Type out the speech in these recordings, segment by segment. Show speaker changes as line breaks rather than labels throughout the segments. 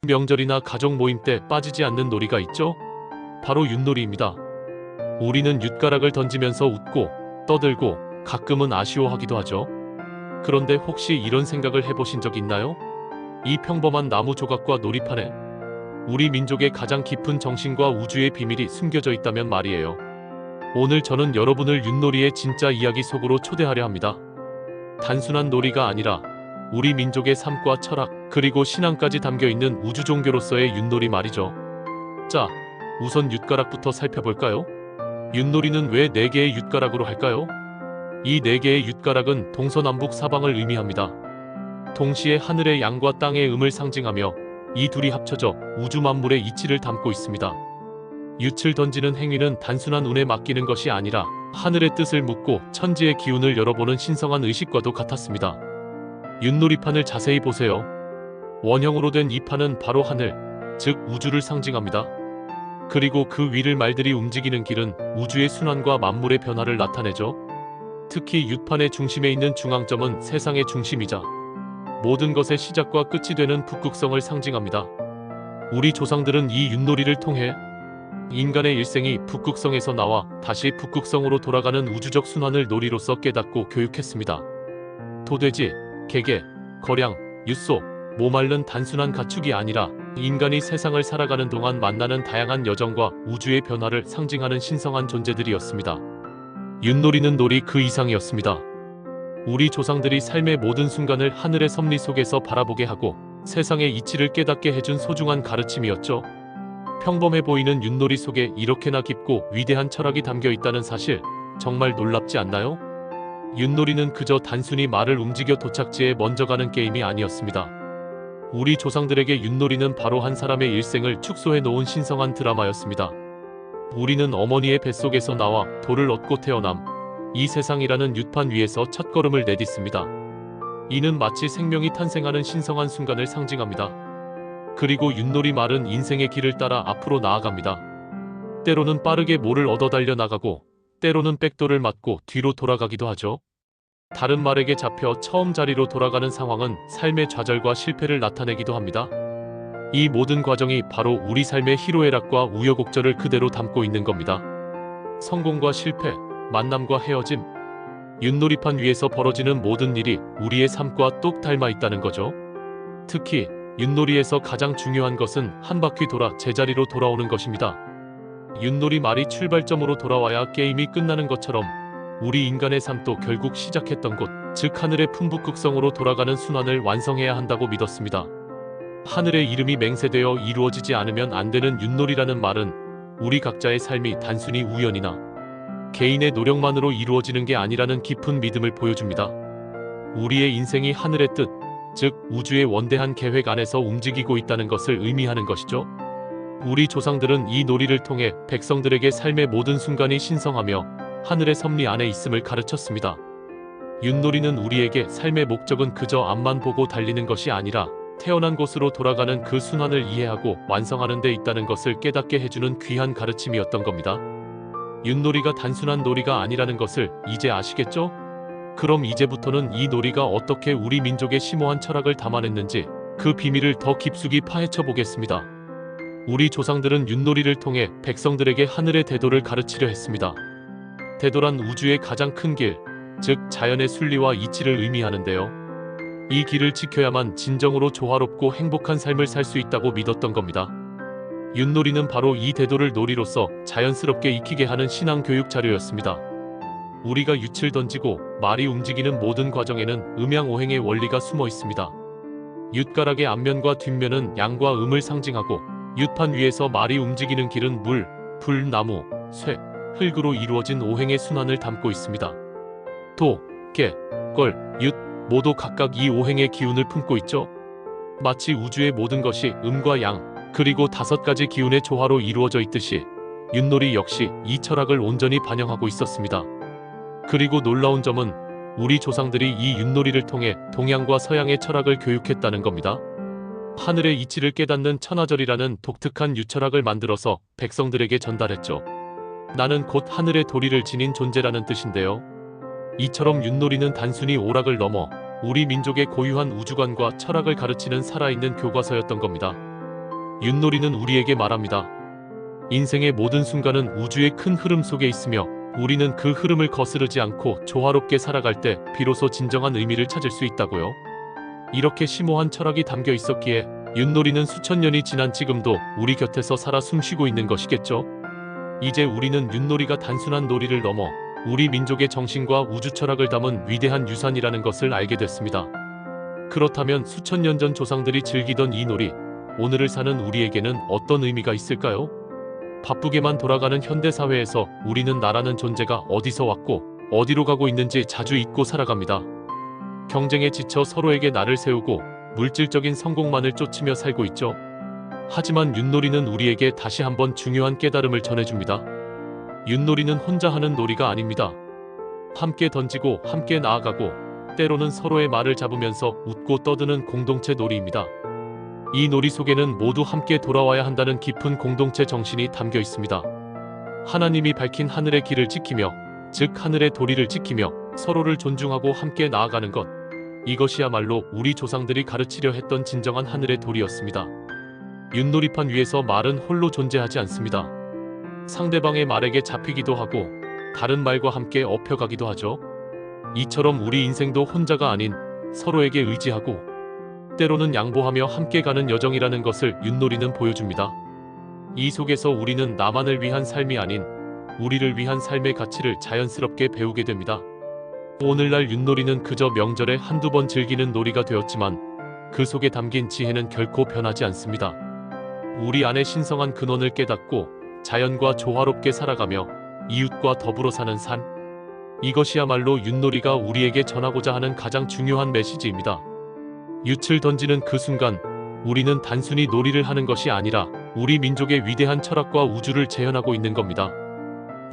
명절이나 가족 모임 때 빠지지 않는 놀이가 있죠? 바로 윷놀이입니다. 우리는 윷가락을 던지면서 웃고 떠들고 가끔은 아쉬워하기도 하죠. 그런데 혹시 이런 생각을 해보신 적 있나요? 이 평범한 나무 조각과 놀이판에 우리 민족의 가장 깊은 정신과 우주의 비밀이 숨겨져 있다면 말이에요. 오늘 저는 여러분을 윷놀이의 진짜 이야기 속으로 초대하려 합니다. 단순한 놀이가 아니라 우리 민족의 삶과 철학, 그리고 신앙까지 담겨있는 우주종교로서의 윷놀이 말이죠. 자, 우선 윷가락부터 살펴볼까요? 윷놀이는 왜 4개의 윷가락으로 할까요? 이 4개의 윷가락은 동서남북 사방을 의미합니다. 동시에 하늘의 양과 땅의 음을 상징하며 이 둘이 합쳐져 우주 만물의 이치를 담고 있습니다. 윷을 던지는 행위는 단순한 운에 맡기는 것이 아니라 하늘의 뜻을 묻고 천지의 기운을 열어보는 신성한 의식과도 같았습니다. 윷놀이판을 자세히 보세요. 원형으로 된 이 판은 바로 하늘, 즉 우주를 상징합니다. 그리고 그 위를 말들이 움직이는 길은 우주의 순환과 만물의 변화를 나타내죠. 특히 윷판의 중심에 있는 중앙점은 세상의 중심이자 모든 것의 시작과 끝이 되는 북극성을 상징합니다. 우리 조상들은 이 윷놀이를 통해 인간의 일생이 북극성에서 나와 다시 북극성으로 돌아가는 우주적 순환을 놀이로서 깨닫고 교육했습니다. 도돼지, 개개, 거량, 윷소, 모말른 단순한 가축이 아니라 인간이 세상을 살아가는 동안 만나는 다양한 여정과 우주의 변화를 상징하는 신성한 존재들이었습니다. 윷놀이는 놀이 그 이상이었습니다. 우리 조상들이 삶의 모든 순간을 하늘의 섭리 속에서 바라보게 하고 세상의 이치를 깨닫게 해준 소중한 가르침이었죠. 평범해 보이는 윷놀이 속에 이렇게나 깊고 위대한 철학이 담겨 있다는 사실, 정말 놀랍지 않나요? 윷놀이는 그저 단순히 말을 움직여 도착지에 먼저 가는 게임이 아니었습니다. 우리 조상들에게 윷놀이는 바로 한 사람의 일생을 축소해 놓은 신성한 드라마였습니다. 우리는 어머니의 뱃속에서 나와 돌을 얻고 태어남, 이 세상이라는 윷판 위에서 첫걸음을 내딛습니다. 이는 마치 생명이 탄생하는 신성한 순간을 상징합니다. 그리고 윷놀이 말은 인생의 길을 따라 앞으로 나아갑니다. 때로는 빠르게 모를 얻어 달려나가고 때로는 백도를 맞고 뒤로 돌아가기도 하죠. 다른 말에게 잡혀 처음 자리로 돌아가는 상황은 삶의 좌절과 실패를 나타내기도 합니다. 이 모든 과정이 바로 우리 삶의 희로애락과 우여곡절을 그대로 담고 있는 겁니다. 성공과 실패, 만남과 헤어짐, 윷놀이판 위에서 벌어지는 모든 일이 우리의 삶과 똑 닮아 있다는 거죠. 특히 윷놀이에서 가장 중요한 것은 한 바퀴 돌아 제자리로 돌아오는 것입니다. 윷놀이 말이 출발점으로 돌아와야 게임이 끝나는 것처럼 우리 인간의 삶도 결국 시작했던 곳, 즉 하늘의 풍북극성으로 돌아가는 순환을 완성해야 한다고 믿었습니다. 하늘의 이름이 맹세되어 이루어지지 않으면 안 되는 윷놀이라는 말은 우리 각자의 삶이 단순히 우연이나 개인의 노력만으로 이루어지는 게 아니라는 깊은 믿음을 보여줍니다. 우리의 인생이 하늘의 뜻, 즉 우주의 원대한 계획 안에서 움직이고 있다는 것을 의미하는 것이죠. 우리 조상들은 이 놀이를 통해 백성들에게 삶의 모든 순간이 신성하며 하늘의 섭리 안에 있음을 가르쳤습니다. 윷놀이는 우리에게 삶의 목적은 그저 앞만 보고 달리는 것이 아니라 태어난 곳으로 돌아가는 그 순환을 이해하고 완성하는 데 있다는 것을 깨닫게 해주는 귀한 가르침이었던 겁니다. 윷놀이가 단순한 놀이가 아니라는 것을 이제 아시겠죠? 그럼 이제부터는 이 놀이가 어떻게 우리 민족의 심오한 철학을 담아냈는지 그 비밀을 더 깊숙이 파헤쳐 보겠습니다. 우리 조상들은 윷놀이를 통해 백성들에게 하늘의 대도를 가르치려 했습니다. 대도란 우주의 가장 큰 길, 즉 자연의 순리와 이치를 의미하는데요. 이 길을 지켜야만 진정으로 조화롭고 행복한 삶을 살 수 있다고 믿었던 겁니다. 윷놀이는 바로 이 대도를 놀이로서 자연스럽게 익히게 하는 신앙 교육 자료였습니다. 우리가 윷을 던지고 말이 움직이는 모든 과정에는 음양오행의 원리가 숨어 있습니다. 윷가락의 앞면과 뒷면은 양과 음을 상징하고 윷판 위에서 말이 움직이는 길은 물, 불, 나무, 쇠, 흙으로 이루어진 오행의 순환을 담고 있습니다. 도, 개, 걸, 윷 모두 각각 이 오행의 기운을 품고 있죠. 마치 우주의 모든 것이 음과 양, 그리고 5가지 기운의 조화로 이루어져 있듯이 윷놀이 역시 이 철학을 온전히 반영하고 있었습니다. 그리고 놀라운 점은 우리 조상들이 이 윷놀이를 통해 동양과 서양의 철학을 교육했다는 겁니다. 하늘의 이치를 깨닫는 천하절이라는 독특한 유철학을 만들어서 백성들에게 전달했죠. 나는 곧 하늘의 도리를 지닌 존재라는 뜻인데요. 이처럼 윷놀이는 단순히 오락을 넘어 우리 민족의 고유한 우주관과 철학을 가르치는 살아있는 교과서였던 겁니다. 윷놀이는 우리에게 말합니다. 인생의 모든 순간은 우주의 큰 흐름 속에 있으며 우리는 그 흐름을 거스르지 않고 조화롭게 살아갈 때 비로소 진정한 의미를 찾을 수 있다고요. 이렇게 심오한 철학이 담겨 있었기에 윷놀이는 수천 년이 지난 지금도 우리 곁에서 살아 숨쉬고 있는 것이겠죠. 이제 우리는 윷놀이가 단순한 놀이를 넘어 우리 민족의 정신과 우주 철학을 담은 위대한 유산이라는 것을 알게 됐습니다. 그렇다면 수천 년 전 조상들이 즐기던 이 놀이, 오늘을 사는 우리에게는 어떤 의미가 있을까요? 바쁘게만 돌아가는 현대 사회에서 우리는 나라는 존재가 어디서 왔고 어디로 가고 있는지 자주 잊고 살아갑니다. 경쟁에 지쳐 서로에게 날을 세우고 물질적인 성공만을 쫓으며 살고 있죠. 하지만 윷놀이는 우리에게 다시 한번 중요한 깨달음을 전해줍니다. 윷놀이는 혼자 하는 놀이가 아닙니다. 함께 던지고 함께 나아가고 때로는 서로의 말을 잡으면서 웃고 떠드는 공동체 놀이입니다. 이 놀이 속에는 모두 함께 돌아와야 한다는 깊은 공동체 정신이 담겨 있습니다. 하나님이 밝힌 하늘의 길을 지키며, 즉 하늘의 도리를 지키며 서로를 존중하고 함께 나아가는 것, 이것이야말로 우리 조상들이 가르치려 했던 진정한 하늘의 도리였습니다. 윷놀이판 위에서 말은 홀로 존재하지 않습니다. 상대방의 말에게 잡히기도 하고 다른 말과 함께 엎혀가기도 하죠. 이처럼 우리 인생도 혼자가 아닌 서로에게 의지하고 때로는 양보하며 함께 가는 여정이라는 것을 윷놀이는 보여줍니다. 이 속에서 우리는 나만을 위한 삶이 아닌 우리를 위한 삶의 가치를 자연스럽게 배우게 됩니다. 오늘날 윷놀이는 그저 명절에 한두 번 즐기는 놀이가 되었지만 그 속에 담긴 지혜는 결코 변하지 않습니다. 우리 안에 신성한 근원을 깨닫고 자연과 조화롭게 살아가며 이웃과 더불어 사는 삶, 이것이야말로 윷놀이가 우리에게 전하고자 하는 가장 중요한 메시지입니다. 윷을 던지는 그 순간 우리는 단순히 놀이를 하는 것이 아니라 우리 민족의 위대한 철학과 우주를 재현하고 있는 겁니다.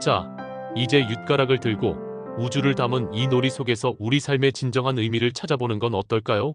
자, 이제 윷가락을 들고 우주를 담은 이 놀이 속에서 우리 삶의 진정한 의미를 찾아보는 건 어떨까요?